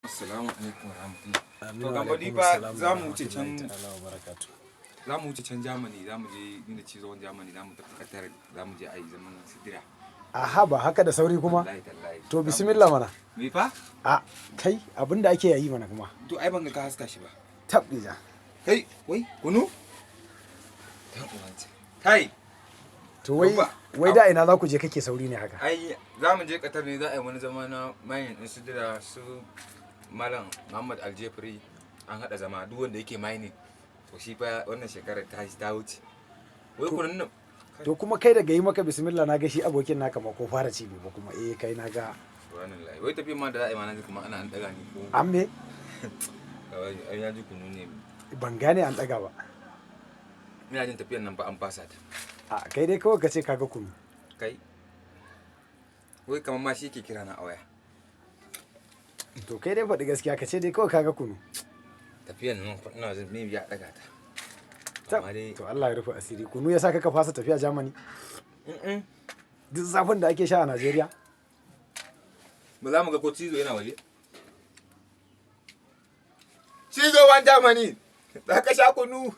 Assalamu alaikum warahmatullahi. Amin To wa ga alaikum fa assalam za wa mu wuce can rahmatullahi ta'ala wa barakatuh. za mu wuce can Germany za mu je inda cizon Germany za mu tafi Qatar za mu je a yi zaman sidira. Aha ba haka da sauri kuma? Wallahi tallahi. To bismillah mana. Me fa? A kai abinda ake yi mana kuma. To ai ban ga ka haska shi ba. Tabbija. Kai wai kunu? Dan uwanta. Kai To wai Babba. wai da ina za ku je kake sauri ne haka? ai za mu je Qatar ne za a yi wani zama na mayin din sidira su Malam Muhammad Aljefri an hada zama duk wanda yake mining. To shi fa wannan shekarar ta wuce. Wai kunun nan To kuma kai daga yi maka bismillah na ga shi abokin naka ma ko fara ci ba kuma kai na ga subhanallah wai tafi ma da za a yi ma na ji kuma ana an daga ni ko an me kawai ai na ji kunu ne ban gane an daga ba. ina jin tafiyan nan ba an fasa ta A kai dai kawai ka ce kaga kunu. kai wai kamar ma shi ke kira na a waya To kai dai faɗi gaskiya ka ce dai kawai kaga kunu. tafiyan nan ina jin maybe ya daga ta Tab, amma dai to Allah ya rufe asiri kunu ya saka ka fasa tafiya Germany. mm Duk zafin da ake sha a Najeriya. ba za mu ga ko cizo yana waje cizo wan Germany za ka sha kunu